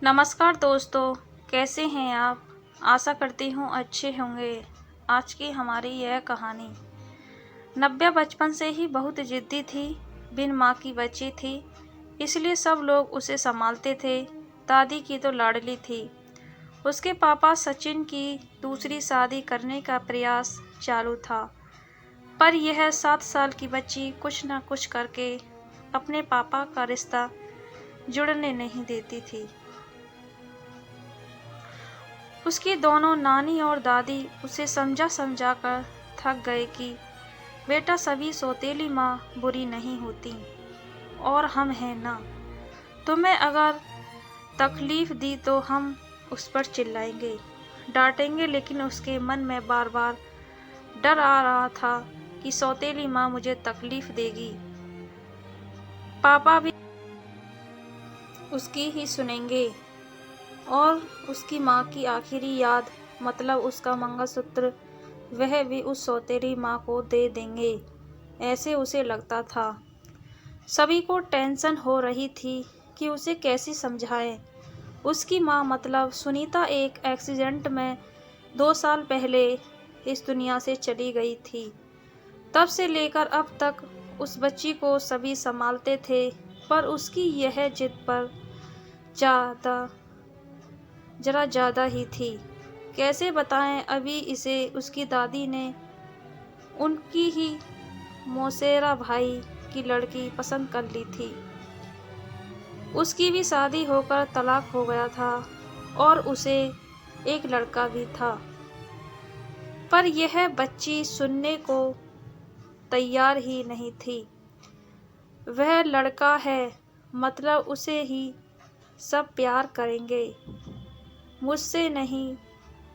नमस्कार दोस्तों, कैसे हैं आप। आशा करती हूँ अच्छे होंगे। आज की हमारी यह कहानी। नव्या बचपन से ही बहुत जिद्दी थी। बिन माँ की बच्ची थी, इसलिए सब लोग उसे संभालते थे। दादी की तो लाडली थी। उसके पापा सचिन की दूसरी शादी करने का प्रयास चालू था, पर यह 7 साल की बच्ची कुछ न कुछ करके अपने पापा का रिश्ता जुड़ने नहीं देती थी। उसकी दोनों नानी और दादी उसे समझा समझा कर थक गए कि बेटा, सभी सौतेली माँ बुरी नहीं होती और हम हैं ना। तुम्हें अगर तकलीफ दी तो हम उस पर चिल्लाएंगे, डांटेंगे, लेकिन उसके मन में बार बार डर आ रहा था कि सौतेली माँ मुझे तकलीफ देगी। पापा भी उसकी ही सुनेंगे और उसकी माँ की आखिरी याद, मतलब उसका मंगलसूत्र, वह भी उस सौतेली माँ को दे देंगे, ऐसे उसे लगता था। सभी को टेंशन हो रही थी कि उसे कैसे समझाएं। उसकी माँ, मतलब सुनीता, एक एक्सीडेंट में 2 साल पहले इस दुनिया से चली गई थी। तब से लेकर अब तक उस बच्ची को सभी संभालते थे, पर उसकी यह जिद पर जरा ज़्यादा ही थी। कैसे बताएं, अभी इसे उसकी दादी ने उनकी ही मौसेरा भाई की लड़की पसंद कर ली थी। उसकी भी शादी होकर तलाक हो गया था और उसे एक लड़का भी था, पर यह बच्ची सुनने को तैयार ही नहीं थी। वह लड़का है, मतलब उसे ही सब प्यार करेंगे, मुझसे नहीं।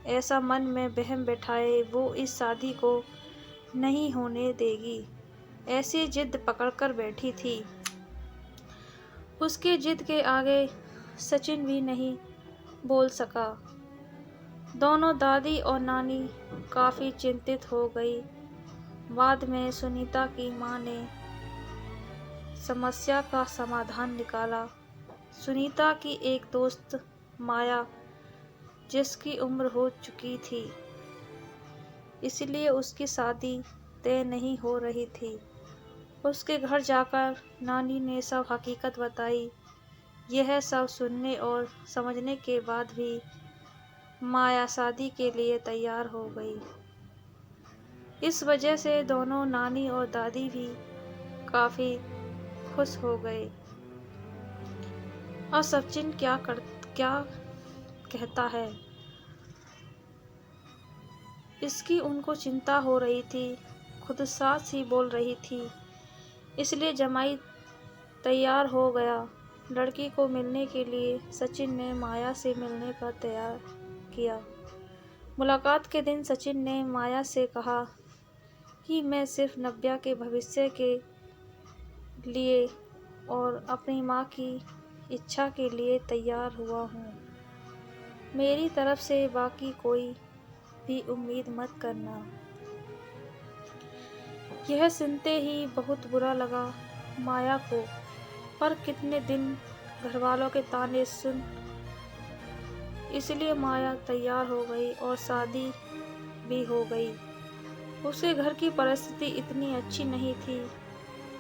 ऐसा मन में वहम बैठाए वो इस शादी को नहीं होने देगी, ऐसी जिद पकड़कर बैठी थी। उसके जिद के आगे सचिन भी नहीं बोल सका। दोनों दादी और नानी काफ़ी चिंतित हो गई। बाद में सुनीता की माँ ने समस्या का समाधान निकाला। सुनीता की एक दोस्त माया, जिसकी उम्र हो चुकी थी, इसलिए उसकी शादी तय नहीं हो रही थी। उसके घर जाकर नानी ने सब हकीकत बताई। यह सब सुनने और समझने के बाद भी माया शादी के लिए तैयार हो गई। इस वजह से दोनों नानी और दादी भी काफ़ी खुश हो गए। और सचिन क्या कहता है, इसकी उनको चिंता हो रही थी। खुद सास ही बोल रही थी, इसलिए जमाई तैयार हो गया। लड़की को मिलने के लिए सचिन ने माया से मिलने का तैयार किया। मुलाकात के दिन सचिन ने माया से कहा कि मैं सिर्फ नव्या के भविष्य के लिए और अपनी माँ की इच्छा के लिए तैयार हुआ हूँ। मेरी तरफ से बाकी कोई भी उम्मीद मत करना। यह सुनते ही बहुत बुरा लगा माया को, पर कितने दिन घरवालों के ताने सुन, इसलिए माया तैयार हो गई और शादी भी हो गई। उसके घर की परिस्थिति इतनी अच्छी नहीं थी,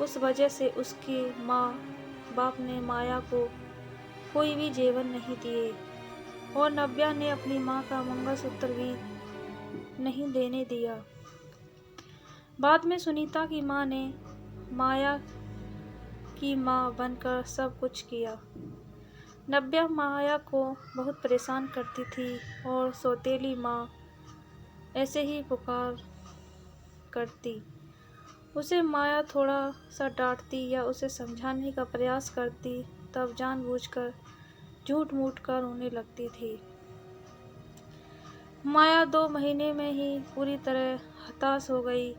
उस वजह से उसकी माँ बाप ने माया को कोई भी जेवर नहीं दिए और नव्या ने अपनी माँ का मंगलसूत्र भी नहीं देने दिया। बाद में सुनीता की माँ ने माया की माँ बनकर सब कुछ किया। नव्या माया को बहुत परेशान करती थी और सौतेली माँ ऐसे ही पुकार करती। उसे माया थोड़ा सा डांटती या उसे समझाने का प्रयास करती, तब जानबूझकर झूठ मूठ कर रोने लगती थी। माया 2 महीने में ही पूरी तरह हताश हो गई।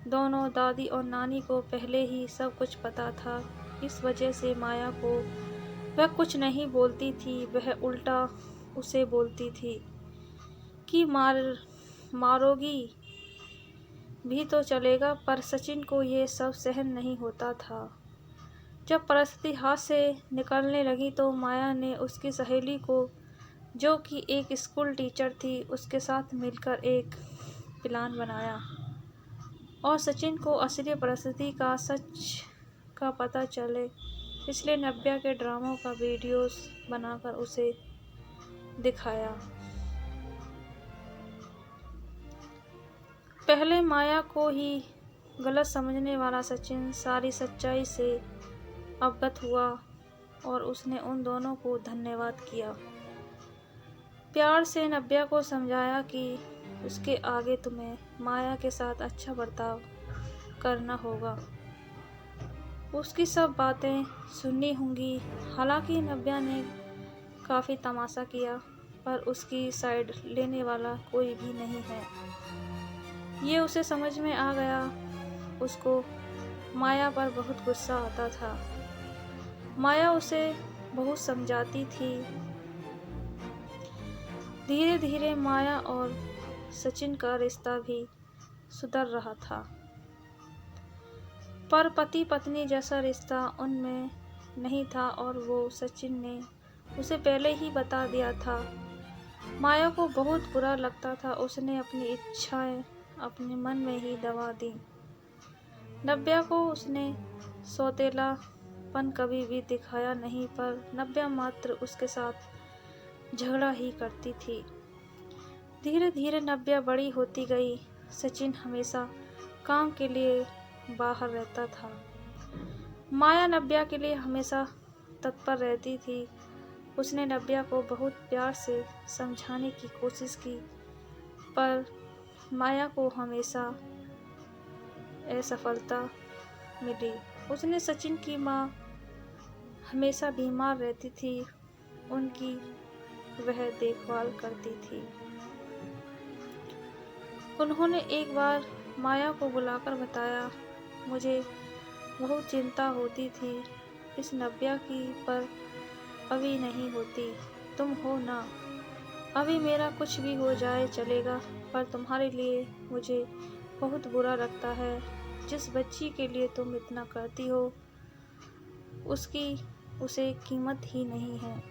दोनों दादी और नानी को पहले ही सब कुछ पता था। इस वजह से माया को वह कुछ नहीं बोलती थी, वह उल्टा उसे बोलती थी कि मारोगी भी तो चलेगा, पर सचिन को ये सब सहन नहीं होता था। जब परिस्थिति हाथ से निकलने लगी तो माया ने उसकी सहेली को, जो कि एक स्कूल टीचर थी, उसके साथ मिलकर एक प्लान बनाया और सचिन को असली परिस्थिति का सच का पता चले, इसलिए नव्या के ड्रामों का वीडियोस बनाकर उसे दिखाया। पहले माया को ही गलत समझने वाला सचिन सारी सच्चाई से अवगत हुआ और उसने उन दोनों को धन्यवाद किया। प्यार से नव्या को समझाया कि उसके आगे तुम्हें माया के साथ अच्छा बर्ताव करना होगा, उसकी सब बातें सुननी होंगी। हालांकि नव्या ने काफ़ी तमाशा किया, पर उसकी साइड लेने वाला कोई भी नहीं है, ये उसे समझ में आ गया। उसको माया पर बहुत गुस्सा आता था। माया उसे बहुत समझाती थी। धीरे धीरे माया और सचिन का रिश्ता भी सुधर रहा था, पर पति पत्नी जैसा रिश्ता उनमें नहीं था और वो सचिन ने उसे पहले ही बता दिया था। माया को बहुत बुरा लगता था। उसने अपनी इच्छाएं अपने मन में ही दबा दी। नव्या को उसने सौतेलापन कभी भी दिखाया नहीं, पर नव्या मात्र उसके साथ झगड़ा ही करती थी। धीरे धीरे नव्या बड़ी होती गई। सचिन हमेशा काम के लिए बाहर रहता था। माया नव्या के लिए हमेशा तत्पर रहती थी। उसने नव्या को बहुत प्यार से समझाने की कोशिश की, पर माया को हमेशा असफलता मिली। उसने सचिन की माँ हमेशा बीमार रहती थी, उनकी वह देखभाल करती थी। उन्होंने एक बार माया को बुलाकर बताया, मुझे बहुत चिंता होती थी इस नव्या की, पर अभी नहीं होती। तुम हो ना, अभी मेरा कुछ भी हो जाए चलेगा, पर तुम्हारे लिए मुझे बहुत बुरा लगता है। जिस बच्ची के लिए तुम इतना करती हो, उसकी उसे कीमत ही नहीं है।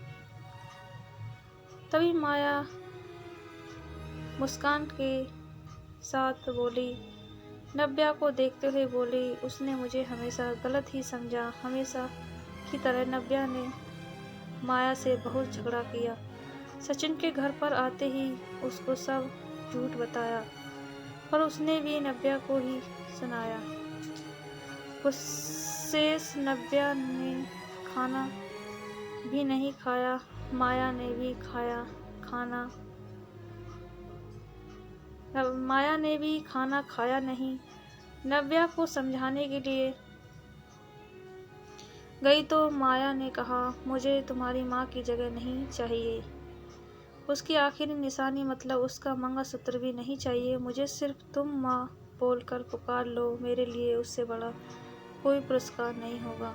तभी माया मुस्कान के साथ बोली, नव्या को देखते हुए बोली, उसने मुझे हमेशा गलत ही समझा। हमेशा की तरह नव्या ने माया से बहुत झगड़ा किया। सचिन के घर पर आते ही उसको सब झूठ बताया, पर उसने भी नव्या को ही सुनाया। गुस्से से नव्या ने खाना भी नहीं खाया। माया ने भी खाना खाया नहीं। नव्या को समझाने के लिए गई तो माया ने कहा, मुझे तुम्हारी माँ की जगह नहीं चाहिए। उसकी आखिरी निशानी मतलब उसका मंगलसूत्र भी नहीं चाहिए। मुझे सिर्फ तुम माँ बोलकर पुकार लो, मेरे लिए उससे बड़ा कोई पुरस्कार नहीं होगा।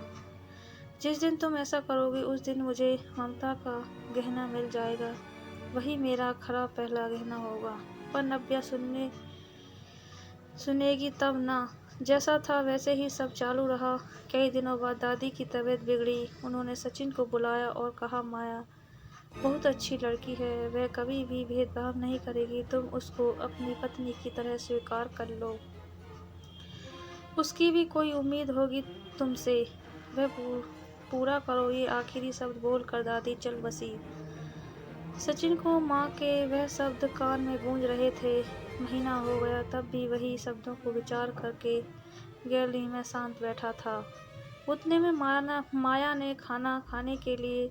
जिस दिन तुम ऐसा करोगे उस दिन मुझे ममता का गहना मिल जाएगा, वही मेरा खरा पहला गहना होगा। पर नव्या सुनेगी तब ना। जैसा था वैसे ही सब चालू रहा। कई दिनों बाद दादी की तबीयत बिगड़ी। उन्होंने सचिन को बुलाया और कहा, माया बहुत अच्छी लड़की है, वह कभी भी भेदभाव नहीं करेगी, तुम उसको अपनी पत्नी की तरह स्वीकार कर लो। उसकी भी कोई उम्मीद होगी तुमसे, वह पूरा करो। ये आखिरी शब्द बोलकर दादी चल बसी। सचिन को माँ के वह शब्द कान में गूंज रहे थे। महीना हो गया, तब भी वही शब्दों को विचार करके गैलरी में शांत बैठा था। उतने में माया ने खाना खाने के लिए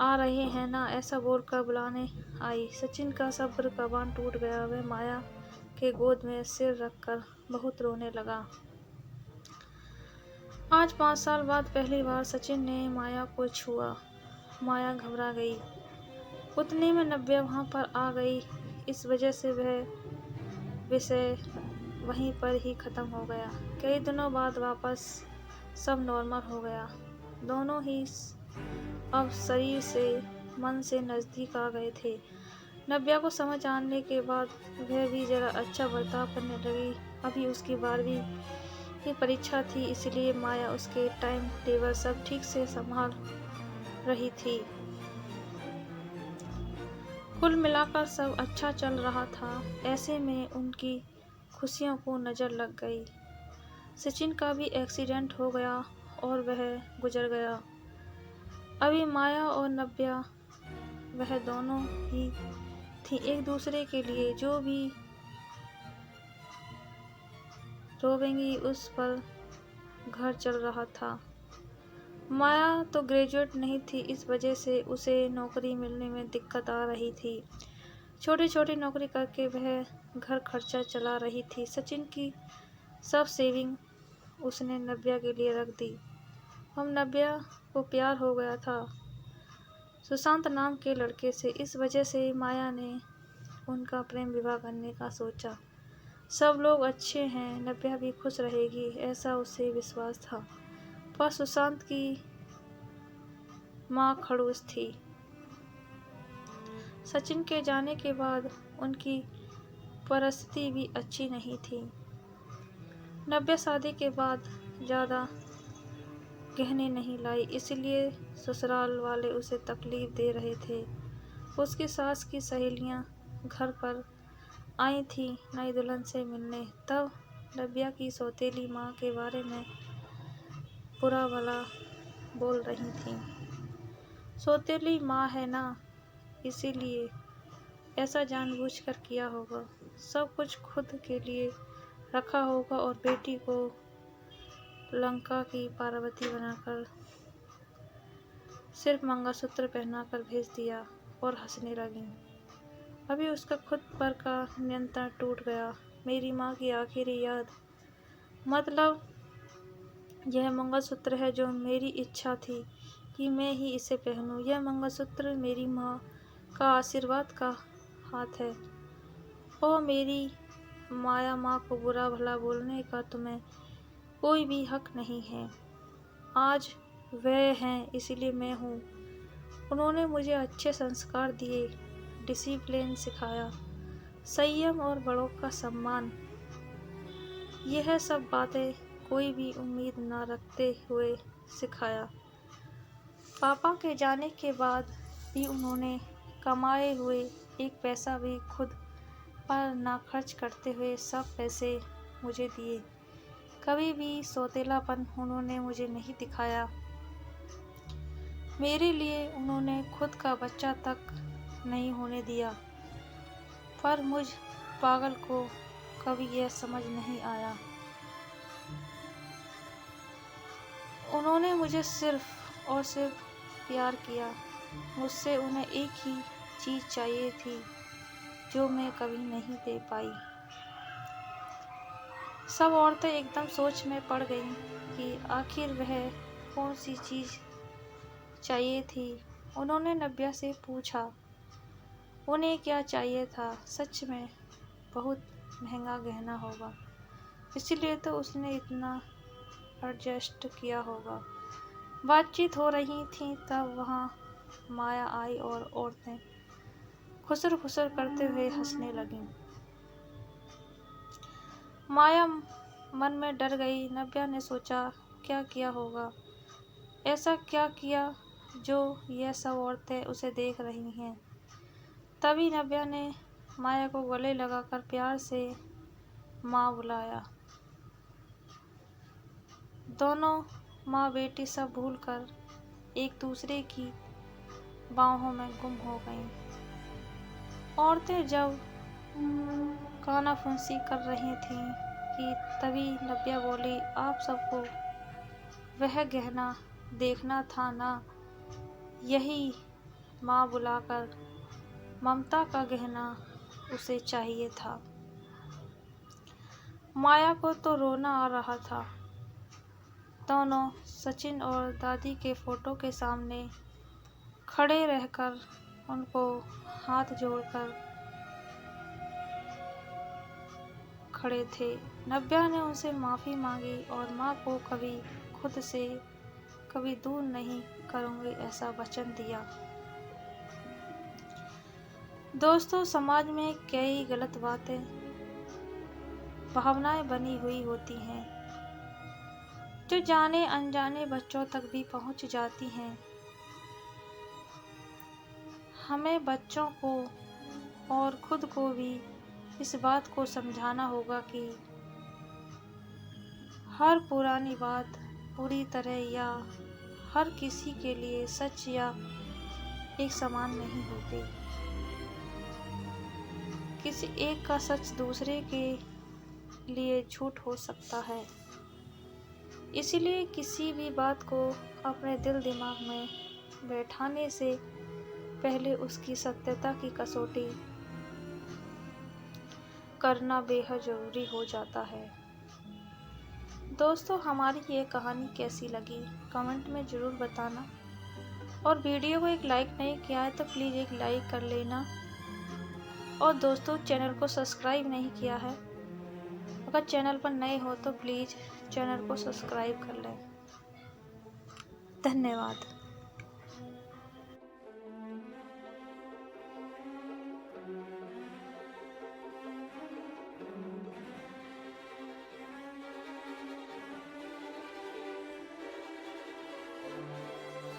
आ रहे हैं ना, ऐसा बोलकर बुलाने आई। सचिन का सब्र का बांध टूट गया। वह माया के गोद में सिर रखकर बहुत रोने लगा। आज 5 साल बाद पहली बार सचिन ने माया को छुआ। माया घबरा गई। उतने में नव्या वहाँ पर आ गई। इस वजह से वह विषय वहीं पर ही खत्म हो गया। कई दिनों बाद वापस सब नॉर्मल हो गया। दोनों ही अब शरीर से मन से नज़दीक आ गए थे। नव्या को समझ आने के बाद वह भी जरा अच्छा बर्ताव करने लगी। अभी उसकी 12वीं की परीक्षा थी, इसलिए माया उसके टाइम टेबल सब ठीक से संभाल रही थी। कुल मिलाकर सब अच्छा चल रहा था। ऐसे में उनकी खुशियों को नज़र लग गई। सचिन का भी एक्सीडेंट हो गया और वह गुजर गया। अभी माया और नव्या वह दोनों ही थी एक दूसरे के लिए। जो भी रोवेंगी उस पर घर चल रहा था। माया तो ग्रेजुएट नहीं थी, इस वजह से उसे नौकरी मिलने में दिक्कत आ रही थी। छोटी छोटी नौकरी करके वह घर खर्चा चला रही थी। सचिन की सब सेविंग उसने नव्या के लिए रख दी। हम नव्या को प्यार हो गया था सुशांत नाम के लड़के से। इस वजह से माया ने उनका प्रेम विवाह करने का सोचा। सब लोग अच्छे हैं, नव्या भी खुश रहेगी, ऐसा उसे विश्वास था। पर सुशांत की माँ खड़ूस थी। सचिन के जाने के बाद उनकी परिस्थिति भी अच्छी नहीं थी। नव्या शादी के बाद ज़्यादा गहने नहीं लाई, इसलिए ससुराल वाले उसे तकलीफ दे रहे थे। उसकी सास की सहेलियां घर पर आई थी नई दुल्हन से मिलने। तब नव्या की सौतेली माँ के बारे में बुरा भला बोल रही थी। सौतेली माँ है ना, इसीलिए ऐसा जानबूझकर किया होगा। सब कुछ खुद के लिए रखा होगा और बेटी को लंका की पार्वती बनाकर सिर्फ मंगलसूत्र पहनाकर भेज दिया और हंसने लगी। अभी उसका खुद पर का नियंत्रण टूट गया। मेरी माँ की आखिरी याद, मतलब यह मंगलसूत्र है जो मेरी इच्छा थी कि मैं ही इसे पहनूं। यह मंगलसूत्र मेरी माँ का आशीर्वाद का हाथ है। ओ मेरी माया माँ को बुरा भला बोलने का तुम्हें कोई भी हक नहीं है। आज वह हैं इसलिए मैं हूँ। उन्होंने मुझे अच्छे संस्कार दिए, डिसिप्लिन सिखाया, संयम और बड़ों का सम्मान। यह सब बातें कोई भी उम्मीद न रखते हुए सिखाया। पापा के जाने के बाद भी उन्होंने कमाए हुए एक पैसा भी खुद पर ना खर्च करते हुए सब पैसे मुझे दिए। कभी भी सौतेलापन उन्होंने मुझे नहीं दिखाया। मेरे लिए उन्होंने खुद का बच्चा तक नहीं होने दिया। पर मुझ पागल को कभी यह समझ नहीं आया। उन्होंने मुझे सिर्फ और सिर्फ प्यार किया। मुझसे उन्हें एक ही चीज़ चाहिए थी जो मैं कभी नहीं दे पाई। सब औरतें एकदम सोच में पड़ गईं कि आखिर वह कौन सी चीज़ चाहिए थी। उन्होंने नव्या से पूछा उन्हें क्या चाहिए था। सच में बहुत महंगा गहना होगा, इसलिए तो उसने इतना एडजस्ट किया होगा। बातचीत हो रही थी तब वहाँ माया आई और औरतें खुसर खुसर करते हुए हंसने लगीं। माया मन में डर गई। नव्या ने सोचा क्या किया होगा, ऐसा क्या किया जो यह सब औरतें उसे देख रही हैं। तभी नव्या ने माया को गले लगाकर प्यार से माँ बुलाया। दोनों माँ बेटी सब भूलकर एक दूसरे की बाहों में गुम हो गईं। औरतें जब कानाफूसी कर रही थीं कि तभी नव्या बोली, आप सबको वह गहना देखना था ना, यही माँ बुलाकर ममता का गहना उसे चाहिए था। माया को तो रोना आ रहा था। दोनों सचिन और दादी के फोटो के सामने खड़े रहकर उनको हाथ जोड़कर खड़े थे। नव्या ने उनसे माफ़ी मांगी और माँ को कभी खुद से कभी दूर नहीं करूँगी ऐसा वचन दिया। दोस्तों, समाज में कई गलत बातें भावनाएं बनी हुई होती हैं। जो जाने अनजाने बच्चों तक भी पहुंच जाती हैं। हमें बच्चों को और खुद को भी इस बात को समझाना होगा कि हर पुरानी बात पूरी तरह या हर किसी के लिए सच या एक समान नहीं होती। किसी एक का सच दूसरे के लिए झूठ हो सकता है। इसीलिए किसी भी बात को अपने दिल दिमाग में बैठाने से पहले उसकी सत्यता की कसौटी करना बेहद ज़रूरी हो जाता है। दोस्तों, हमारी ये कहानी कैसी लगी कमेंट में ज़रूर बताना, और वीडियो को एक लाइक नहीं किया है तो प्लीज़ एक लाइक कर लेना, और दोस्तों चैनल को सब्सक्राइब नहीं किया है, अगर चैनल पर नए हो तो प्लीज़ चैनल को सब्सक्राइब कर लें। धन्यवाद।